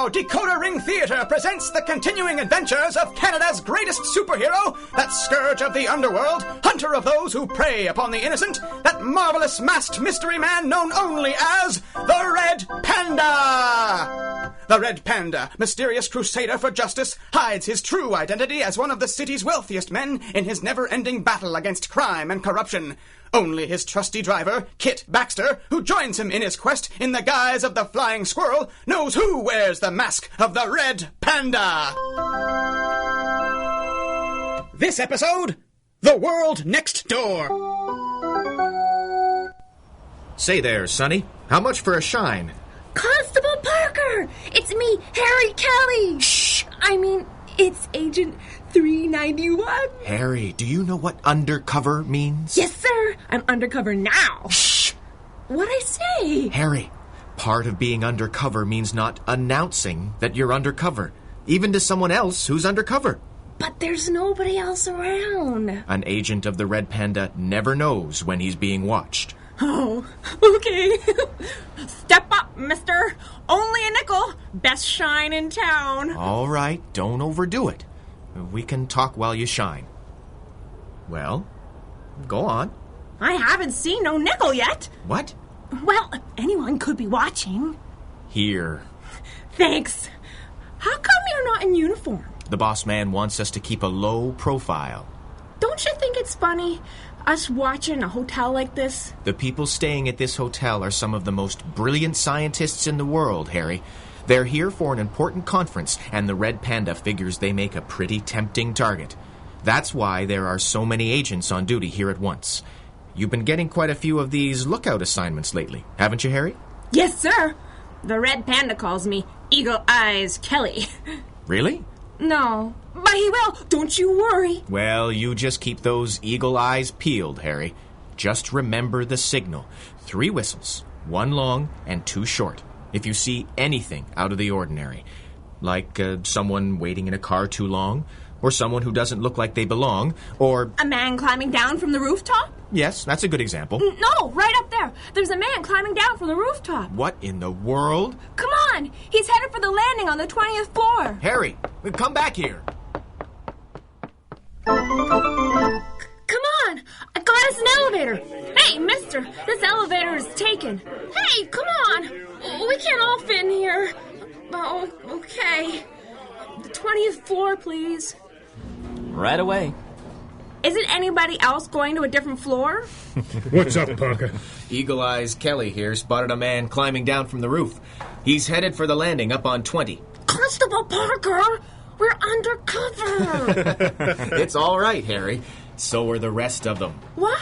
now, Decoder Ring Theatre presents the continuing adventures of Canada's greatest superhero, that scourge of the underworld, hunter of those who prey upon the innocent, that marvelous masked mystery man known only as the Red Panda! The Red Panda, mysterious crusader for justice, hides his true identity as one of the city's wealthiest men in his never-ending battle against crime and corruption. Only his trusty driver, Kit Baxter, who joins him in his quest in the guise of the Flying Squirrel, knows who wears the mask of the Red Panda. This episode, The World Next Door. Say there, Sonny. How much for a shine? Constable Parker! It's me, Harry Kelly! Shh! It's Agent 391. Harry, do you know what undercover means? Yes, sir. I'm undercover now. Shh! What'd I say? Harry, part of being undercover means not announcing that you're undercover, even to someone else who's undercover. But there's nobody else around. An agent of the Red Panda never knows when he's being watched. Oh, okay. Step up, mister. Only a nickel. Best shine in town. All right, don't overdo it. We can talk while you shine. Well, go on. I haven't seen no nickel yet. What? Well, anyone could be watching. Here. Thanks. How come you're not in uniform? The boss man wants us to keep a low profile. Don't you think it's funny, us watching a hotel like this? The people staying at this hotel are some of the most brilliant scientists in the world, Harry. They're here for an important conference, and the Red Panda figures they make a pretty tempting target. That's why there are so many agents on duty here at once. You've been getting quite a few of these lookout assignments lately, haven't you, Harry? Yes, sir. The Red Panda calls me Eagle Eyes Kelly. Really? No, but he will. Don't you worry. Well, you just keep those eagle eyes peeled, Harry. Just remember the signal. 3 whistles, 1 long and 2 short. If you see anything out of the ordinary, like someone waiting in a car too long, or someone who doesn't look like they belong, or... A man climbing down from the rooftop? Yes, that's a good example. No, right up there. There's a man climbing down from the rooftop. What in the world? Come on. He's headed for the landing on the 20th floor. Harry, come back here. Come on. I got us an elevator. Hey, mister, this elevator is taken. Hey, come on. We can't all fit in here. Oh, okay. The 20th floor, please. Right away. Isn't anybody else going to a different floor? What's up, Parker? Eagle Eyes Kelly here spotted a man climbing down from the roof. He's headed for the landing up on 20. Constable Parker, we're undercover. It's all right, Harry. So are the rest of them. What?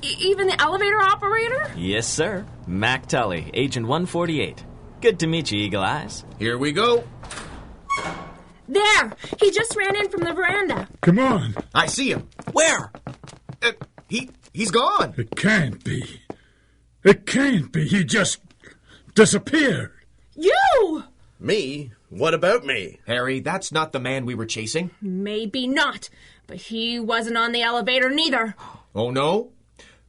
Even the elevator operator? Yes, sir. Mac Tully, Agent 148. Good to meet you, Eagle Eyes. Here we go. There! He just ran in from the veranda. Come on. I see him. Where? He's gone. It can't be. It can't be. He just disappeared. You! Me? What about me? Harry, that's not the man we were chasing. Maybe not, but he wasn't on the elevator neither. Oh, no?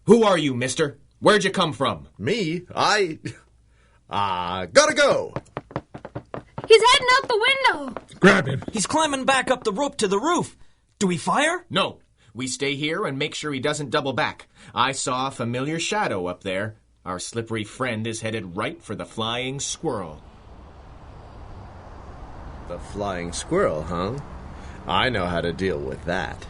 Who are you, mister? Where'd you come from? Me? Gotta go. He's heading out the window. Grab him. He's climbing back up the rope to the roof. Do we fire? No. We stay here and make sure he doesn't double back. I saw a familiar shadow up there. Our slippery friend is headed right for the Flying Squirrel. The Flying Squirrel, huh? I know how to deal with that.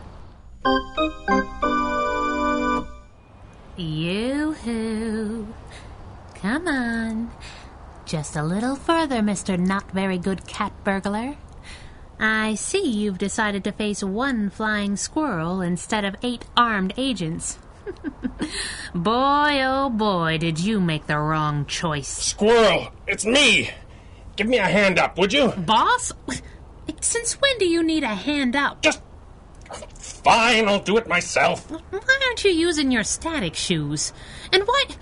Yoo-hoo. Come on. Just a little further, Mr. Not Very Good Cat Burglar. I see you've decided to face 1 flying squirrel instead of 8 armed agents. Boy, oh boy, did you make the wrong choice. Squirrel, it's me. Give me a hand up, would you? Boss? Since when do you need a hand up? Just... Fine, I'll do it myself. Why aren't you using your static shoes? And what...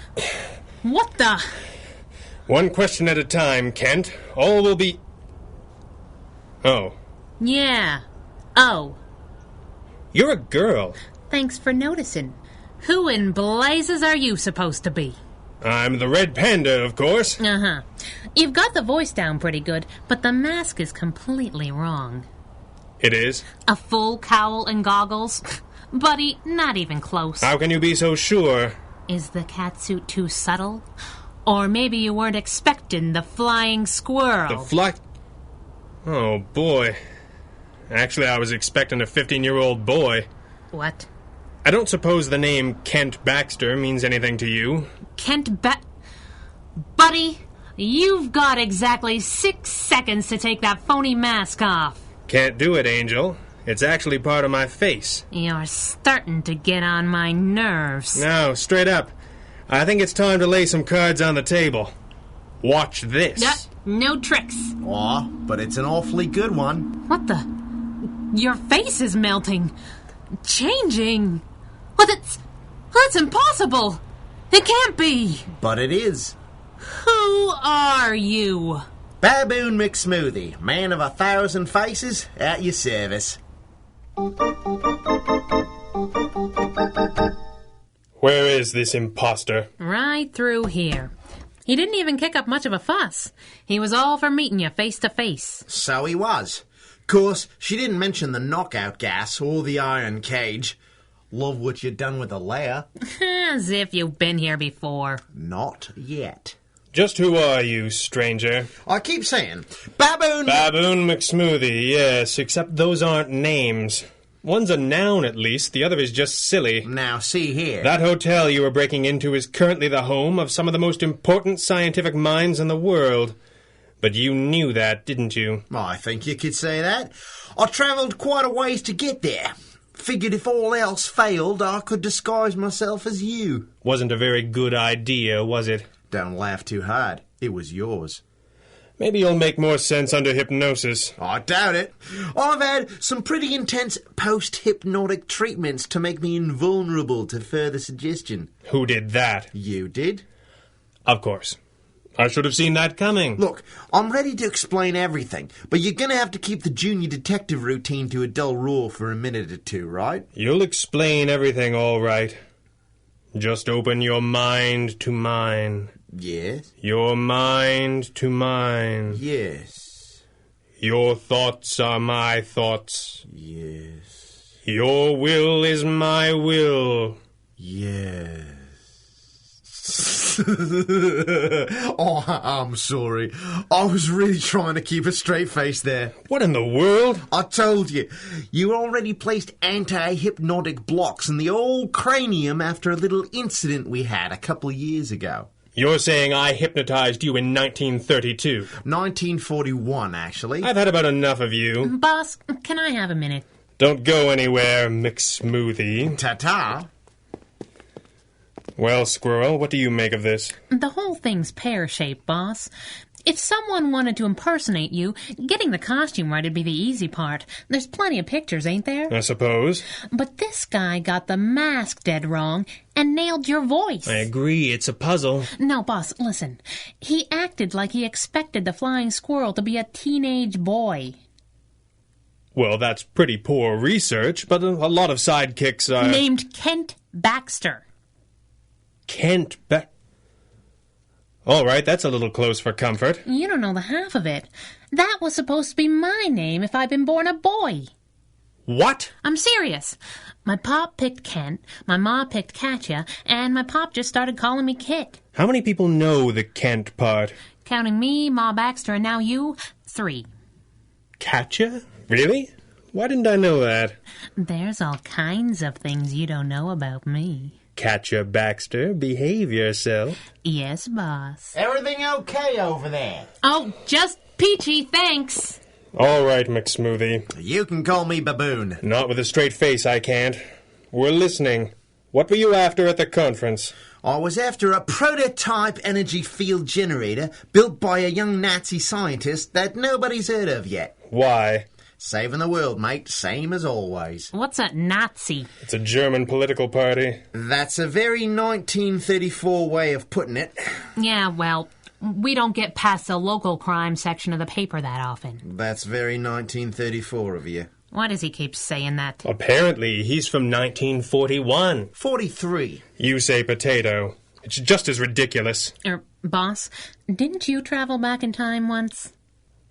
What the... One question at a time, Kent. All will be... Oh. Yeah. Oh. You're a girl. Thanks for noticing. Who in blazes are you supposed to be? I'm the Red Panda, of course. Uh-huh. You've got the voice down pretty good, but the mask is completely wrong. It is? A full cowl and goggles? Buddy, not even close. How can you be so sure? Is the catsuit too subtle? Or maybe you weren't expecting the Flying Squirrel. Oh, boy. Actually, I was expecting a 15-year-old boy. What? I don't suppose the name Kent Baxter means anything to you. Buddy, you've got exactly 6 seconds to take that phony mask off. Can't do it, Angel. It's actually part of my face. You're starting to get on my nerves. No, straight up. I think it's time to lay some cards on the table. Watch this. No tricks. Aw, but it's an awfully good one. What the? Your face is melting. Changing. Well, that's impossible. It can't be. But it is. Who are you? Baboon McSmoothie, man of 1,000 faces, at your service. Where is this imposter? Right through here. He didn't even kick up much of a fuss. He was all for meeting you face to face. So he was. Course, she didn't mention the knockout gas or the iron cage. Love what you done with the layer. As if you've been here before. Not yet. Just who are you, stranger? I keep saying, Baboon McSmoothie, yes, except those aren't names. One's a noun, at least. The other is just silly. Now, see here. That hotel you were breaking into is currently the home of some of the most important scientific minds in the world. But you knew that, didn't you? I think you could say that. I travelled quite a ways to get there. Figured if all else failed, I could disguise myself as you. Wasn't a very good idea, was it? Don't laugh too hard. It was yours. Maybe you'll make more sense under hypnosis. I doubt it. I've had some pretty intense post-hypnotic treatments to make me invulnerable to further suggestion. Who did that? You did? Of course. I should have seen that coming. Look, I'm ready to explain everything, but you're going to have to keep the junior detective routine to a dull roar for a minute or two, right? You'll explain everything all right. Just open your mind to mine. Yes? Your mind to mine. Yes. Your thoughts are my thoughts. Yes. Your will is my will. Yes. Oh, I'm sorry. I was really trying to keep a straight face there. What in the world? I told you. You already placed anti-hypnotic blocks in the old cranium after a little incident we had a couple of years ago. You're saying I hypnotized you in 1932? 1941, actually. I've had about enough of you. Boss, can I have a minute? Don't go anywhere, McSmoothie. Ta-ta. Well, Squirrel, what do you make of this? The whole thing's pear-shaped, boss. If someone wanted to impersonate you, getting the costume right would be the easy part. There's plenty of pictures, ain't there? I suppose. But this guy got the mask dead wrong and nailed your voice. I agree, it's a puzzle. No, boss, listen. He acted like he expected the Flying Squirrel to be a teenage boy. Well, that's pretty poor research, but a lot of sidekicks are... Named Kent Baxter. Kent All right, that's a little close for comfort. You don't know the half of it. That was supposed to be my name if I'd been born a boy. What? I'm serious. My pop picked Kent, my ma picked Katya, and my pop just started calling me Kit. How many people know the Kent part? Counting me, Ma Baxter, and now you, 3. Katya? Really? Why didn't I know that? There's all kinds of things you don't know about me. Katya Baxter, behave yourself. Yes, boss. Everything okay over there? Oh, just peachy, thanks. All right, McSmoothie. You can call me Baboon. Not with a straight face, I can't. We're listening. What were you after at the conference? I was after a prototype energy field generator built by a young Nazi scientist that nobody's heard of yet. Why? Saving the world, mate, same as always. What's a Nazi? It's a German political party. That's a very 1934 way of putting it. Yeah, well, we don't get past the local crime section of the paper that often. That's very 1934 of you. Why does he keep saying that? Apparently, he's from 1941. 43. You say potato. It's just as ridiculous. Boss, didn't you travel back in time once?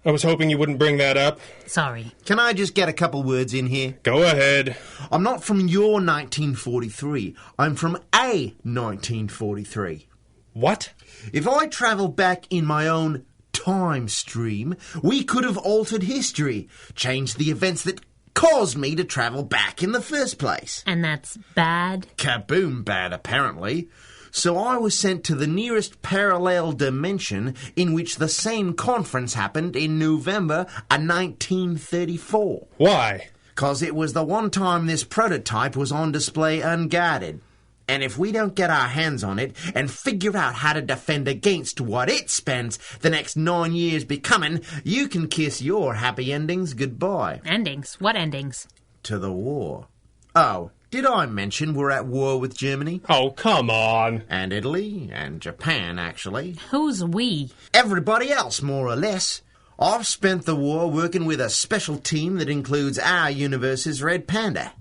I was hoping you wouldn't bring that up. Sorry. Can I just get a couple words in here? Go ahead. I'm not from your 1943. I'm from a 1943. What? If I travelled back in my own time stream, we could have altered history, changed the events that caused me to travel back in the first place. And that's bad? Kaboom bad, apparently. So I was sent to the nearest parallel dimension in which the same conference happened in November of 1934. Why? 'Cause it was the one time this prototype was on display unguarded. And if we don't get our hands on it and figure out how to defend against what it spends the next 9 years becoming, you can kiss your happy endings goodbye. Endings? What endings? To the war. Oh, did I mention we're at war with Germany? Oh, come on. And Italy, and Japan, actually. Who's we? Everybody else, more or less. I've spent the war working with a special team that includes our universe's Red Panda.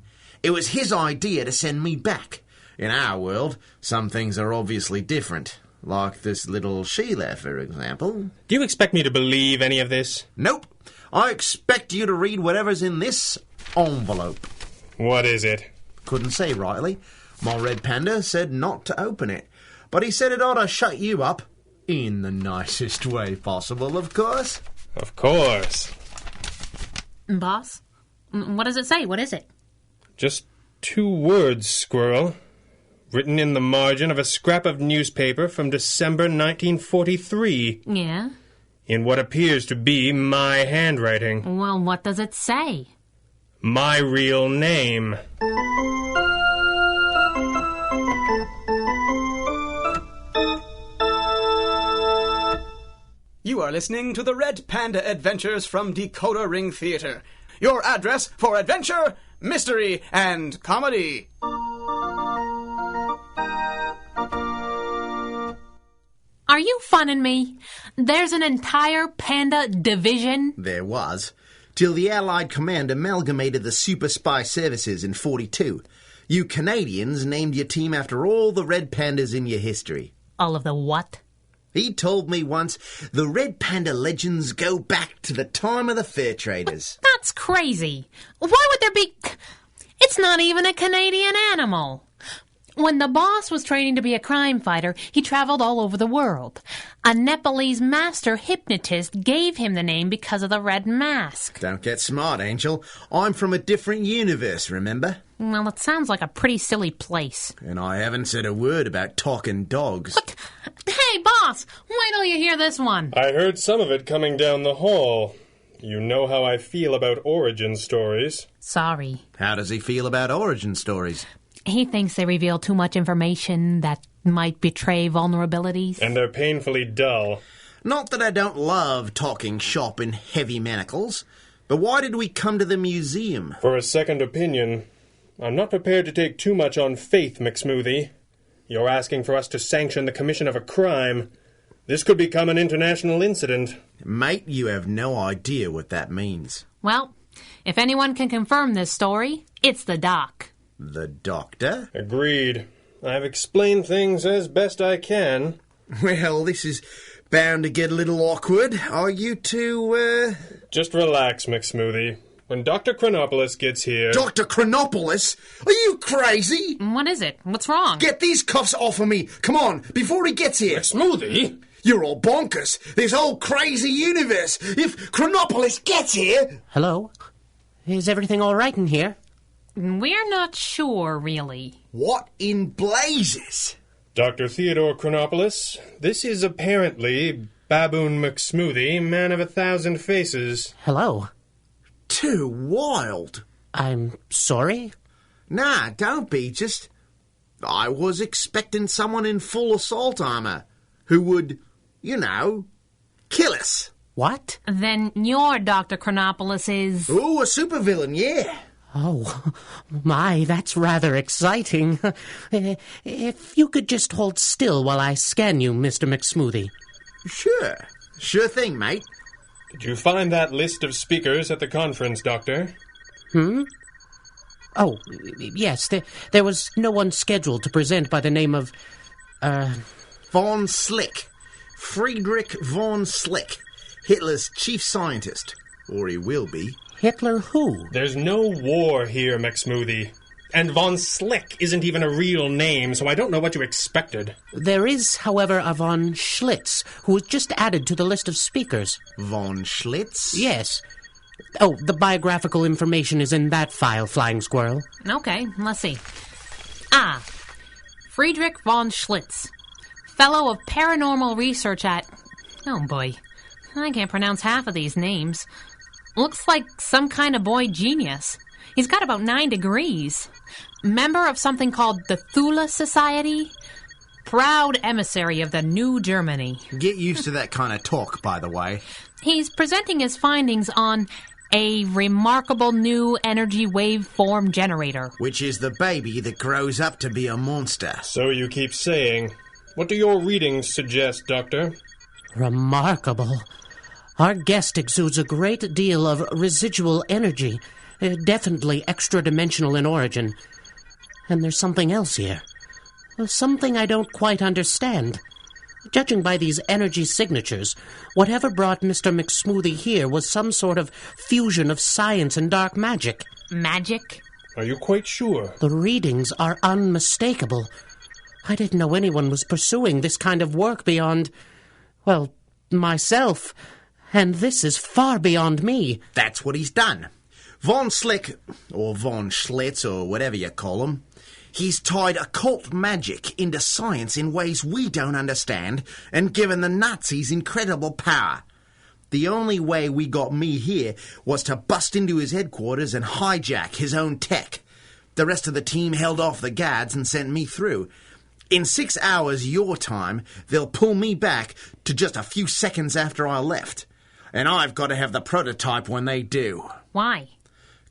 It was his idea to send me back. In our world, some things are obviously different. Like this little Sheila, for example. Do you expect me to believe any of this? Nope. I expect you to read whatever's in this envelope. What is it? Couldn't say rightly. My Red Panda said not to open it. But he said it ought to shut you up. In the nicest way possible, of course. Of course. Boss? What does it say? What is it? Just 2 words, Squirrel. Written in the margin of a scrap of newspaper from December 1943. Yeah? In what appears to be my handwriting. Well, what does it say? My real name. You are listening to the Red Panda Adventures from Decoder Ring Theater. Your address for adventure, mystery, and comedy. Are you funning me? There's an entire panda division? There was. Till the Allied Command amalgamated the Super Spy Services in 42. You Canadians named your team after all the Red Pandas in your history. All of the what? He told me once, the Red Panda legends go back to the time of the fur traders. But that's crazy. Why would there be... It's not even a Canadian animal. When the boss was training to be a crime fighter, he traveled all over the world. A Nepalese master hypnotist gave him the name because of the red mask. Don't get smart, Angel. I'm from a different universe, remember? Well, it sounds like a pretty silly place. And I haven't said a word about talking dogs. But, hey, boss, wait till you hear this one. I heard some of it coming down the hall. You know how I feel about origin stories. Sorry. How does he feel about origin stories? He thinks they reveal too much information that might betray vulnerabilities. And they're painfully dull. Not that I don't love talking shop in heavy manacles, but why did we come to the museum? For a second opinion. I'm not prepared to take too much on faith, McSmoothie. You're asking for us to sanction the commission of a crime. This could become an international incident. Mate, you have no idea what that means. Well, if anyone can confirm this story, it's the doc. The doctor? Agreed. I've explained things as best I can. Well, this is bound to get a little awkward. Are you two, Just relax, McSmoothie. When Dr. Chronopoulos gets here... Dr. Chronopoulos? Are you crazy? What is it? What's wrong? Get these cuffs off of me. Come on, before he gets here. McSmoothie? You're all bonkers. This whole crazy universe. If Chronopoulos gets here... Hello? Is everything all right in here? We're not sure, really. What in blazes? Dr. Theodore Chronopoulos, this is apparently Baboon McSmoothie, man of 1,000 faces. Hello? Too wild. I'm sorry? Nah, don't be. Just... I was expecting someone in full assault armor who would, you know, kill us. What? Then your Dr. Chronopoulos is... Ooh, a supervillain, yeah. Oh, my, that's rather exciting. If you could just hold still while I scan you, Mr. McSmoothie. Sure. Sure thing, mate. Did you find that list of speakers at the conference, Doctor? Oh, yes, there was no one scheduled to present by the name of Von Schlick. Friedrich von Schlick. Hitler's chief scientist. Or he will be. Hitler who? There's no war here, McSmoothie. And von Schlick isn't even a real name, so I don't know what you expected. There is, however, a von Schlitz, who was just added to the list of speakers. Von Schlitz? Yes. Oh, the biographical information is in that file, Flying Squirrel. Okay, let's see. Friedrich von Schlitz, fellow of paranormal research at... Oh boy, I can't pronounce half of these names. Looks like some kind of boy genius. He's got about 9 degrees. Member of something called the Thule Society. Proud emissary of the New Germany. Get used to that kind of talk, by the way. He's presenting his findings on a remarkable new energy waveform generator. Which is the baby that grows up to be a monster. So you keep saying. What do your readings suggest, Doctor? Remarkable. Our guest exudes a great deal of residual energy. Definitely extra-dimensional in origin. And there's something else here. Something I don't quite understand. Judging by these energy signatures, whatever brought Mr. McSmoothie here was some sort of fusion of science and dark magic. Magic? Are you quite sure? The readings are unmistakable. I didn't know anyone was pursuing this kind of work beyond, well, myself. And this is far beyond me. That's what he's done. Von Schlick, or Von Schlitz, or whatever you call him, he's tied occult magic into science in ways we don't understand and given the Nazis incredible power. The only way we got me here was to bust into his headquarters and hijack his own tech. The rest of the team held off the guards and sent me through. In 6 hours your time, they'll pull me back to just a few seconds after I left. And I've got to have the prototype when they do. Why?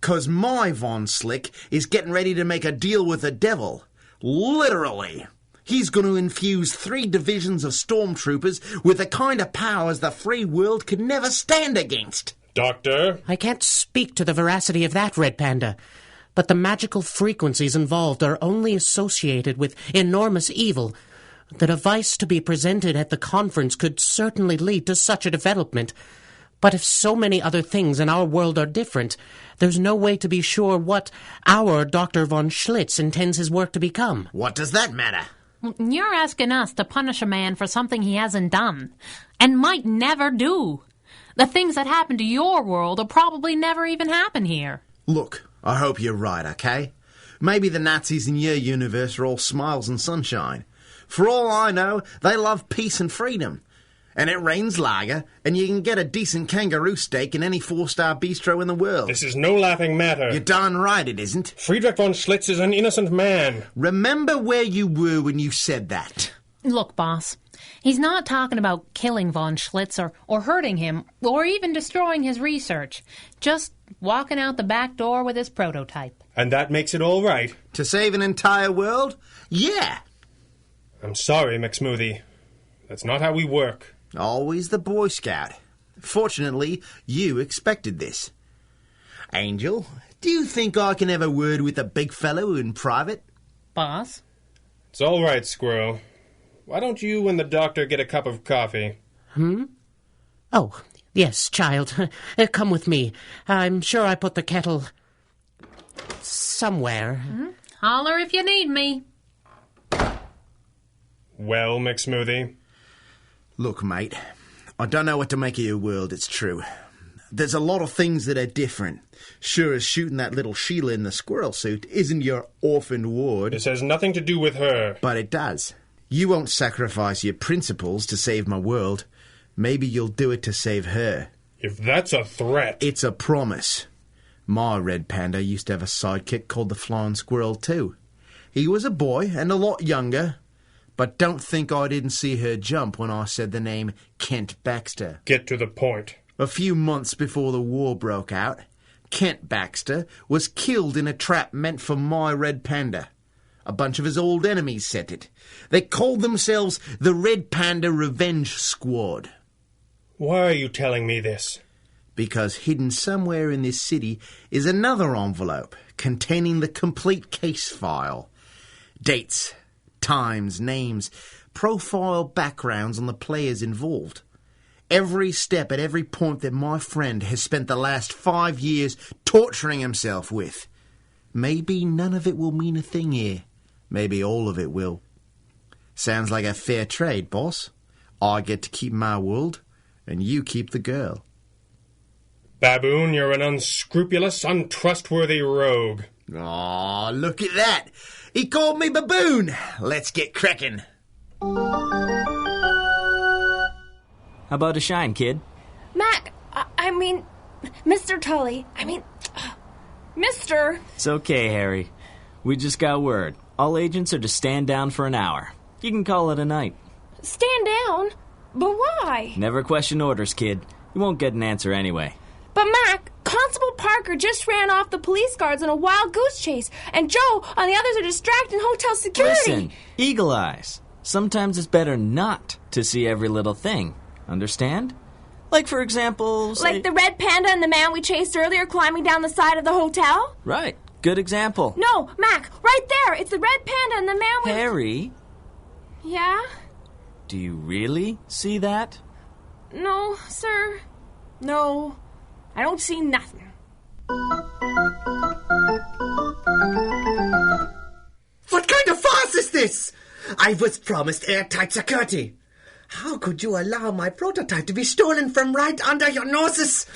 'Cause my Von Schlick is getting ready to make a deal with the devil. Literally. He's going to infuse 3 divisions of stormtroopers with the kind of powers the free world could never stand against. Doctor? I can't speak to the veracity of that, Red Panda. But the magical frequencies involved are only associated with enormous evil. The device to be presented at the conference could certainly lead to such a development. But if so many other things in our world are different, there's no way to be sure what our Dr. von Schlitz intends his work to become. What does that matter? You're asking us to punish a man for something he hasn't done, and might never do. The things that happen to your world will probably never even happen here. Look, I hope you're right, okay? Maybe the Nazis in your universe are all smiles and sunshine. For all I know, they love peace and freedom. And it rains lager, and you can get a decent kangaroo steak in any 4-star bistro in the world. This is no laughing matter. You're darn right it isn't. Friedrich von Schlitz is an innocent man. Remember where you were when you said that. Look, boss, he's not talking about killing von Schlitz or hurting him, or even destroying his research. Just walking out the back door with his prototype. And that makes it all right? To save an entire world? Yeah. I'm sorry, McSmoothie. That's not how we work. Always the Boy Scout. Fortunately, you expected this. Angel, do you think I can have a word with the big fellow in private? Boss? It's all right, Squirrel. Why don't you and the doctor get a cup of coffee? Oh, yes, child. Come with me. I'm sure I put the kettle somewhere. Holler if you need me. Well, McSmoothie? Look, mate, I don't know what to make of your world, it's true. There's a lot of things that are different. Sure as shooting that little Sheila in the squirrel suit isn't your orphaned ward. This has nothing to do with her. But it does. You won't sacrifice your principles to save my world. Maybe you'll do it to save her. If that's a threat... It's a promise. My Red Panda used to have a sidekick called the Flying Squirrel too. He was a boy and a lot younger. But don't think I didn't see her jump when I said the name Kent Baxter. Get to the point. A few months before the war broke out, Kent Baxter was killed in a trap meant for my Red Panda. A bunch of his old enemies set it. They called themselves the Red Panda Revenge Squad. Why are you telling me this? Because hidden somewhere in this city is another envelope containing the complete case file. Dates, times, names, profile backgrounds on the players involved. Every step at every point that my friend has spent the last 5 years torturing himself with. Maybe none of it will mean a thing here. Maybe all of it will. Sounds like a fair trade, boss. I get to keep my world, and you keep the girl. Baboon, you're an unscrupulous, untrustworthy rogue. Aw, look at that. He called me baboon. Let's get cracking. How about a shine, kid? Mac, I mean, Mr. Tully, Mr. It's okay, Harry. We just got word. All agents are to stand down for an hour. You can call it a night. Stand down? But why? Never question orders, kid. You won't get an answer anyway. But Mac, Constable Parker just ran off the police guards in a wild goose chase, and Joe and the others are distracting hotel security. Listen, eagle eyes. Sometimes it's better not to see every little thing. Understand? Like, for example, say... Like the Red Panda and the man we chased earlier climbing down the side of the hotel? Right. Good example. No, Mac, right there. It's the Red Panda and the man we... Harry? Yeah? Do you really see that? No, sir. No. I don't see nothing. What kind of farce is this? I was promised airtight security. How could you allow my prototype to be stolen from right under your noses?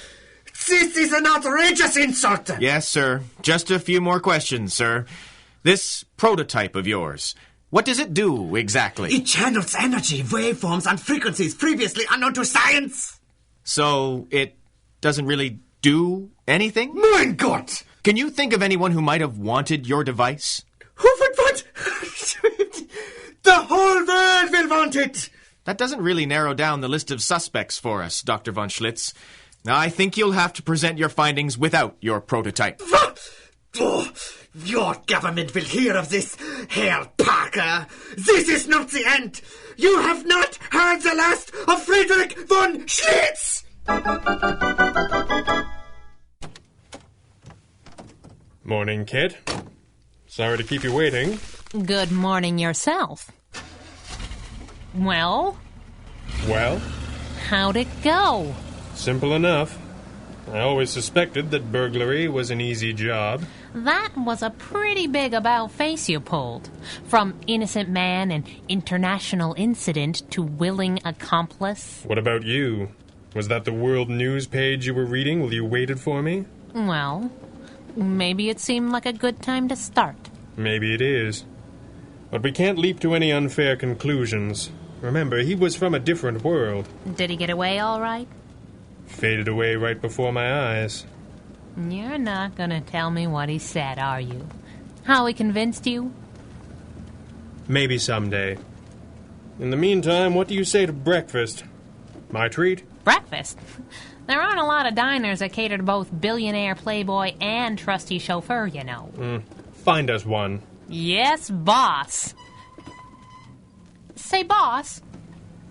This is an outrageous insult. Yes, sir. Just a few more questions, sir. This prototype of yours, what does it do exactly? It channels energy, waveforms, and frequencies previously unknown to science. So it doesn't really do anything? Mein Gott! Can you think of anyone who might have wanted your device? Who would want? The whole world will want it! That doesn't really narrow down the list of suspects for us, Dr. von Schlitz. I think you'll have to present your findings without your prototype. Oh, your government will hear of this, Herr Parker. This is not the end. You have not heard the last of Friedrich von Schlitz! Morning, kid. Sorry to keep you waiting. Good morning yourself. Well? Well? How'd it go? Simple enough. I always suspected that burglary was an easy job. That was a pretty big about-face you pulled. From innocent man and international incident to willing accomplice. What about you? Was that the world news page you were reading while you waited for me? Well, maybe it seemed like a good time to start. Maybe it is. But we can't leap to any unfair conclusions. Remember, he was from a different world. Did he get away all right? Faded away right before my eyes. You're not gonna tell me what he said, are you? How he convinced you? Maybe someday. In the meantime, what do you say to breakfast? My treat? Breakfast? There aren't a lot of diners that cater to both billionaire playboy and trusty chauffeur, you know. Find us one. Yes, boss. Say, boss.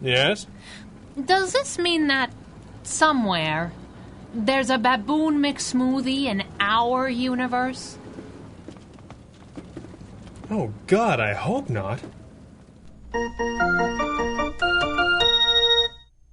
Yes? Does this mean that somewhere there's a baboon McSmoothie in our universe? Oh, God, I hope not.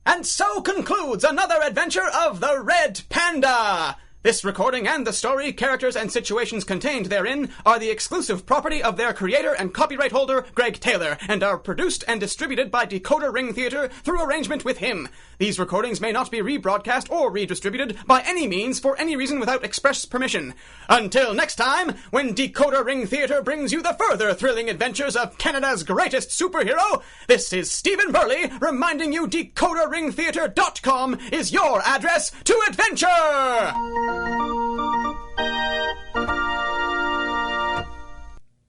And so concludes another adventure of the Red Panda! This recording and the story, characters, and situations contained therein are the exclusive property of their creator and copyright holder, Greg Taylor, and are produced and distributed by Decoder Ring Theater through arrangement with him. These recordings may not be rebroadcast or redistributed by any means for any reason without express permission. Until next time, when Decoder Ring Theater brings you the further thrilling adventures of Canada's greatest superhero, this is Stephen Burley reminding you DecoderRingTheater.com is your address to adventure!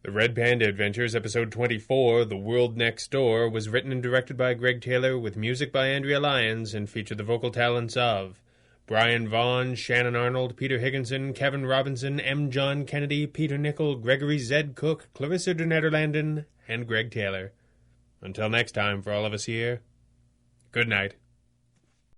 The Red Panda Adventures, Episode 24, The World Next Door, was written and directed by Greg Taylor with music by Andrea Lyons and featured the vocal talents of Brian Vaughn, Shannon Arnold, Peter Higginson, Kevin Robinson, M. John Kennedy, Peter Nichol, Gregory Zed Cook, Clarissa de Nederlanden, and Greg Taylor. Until next time, for all of us here, good night.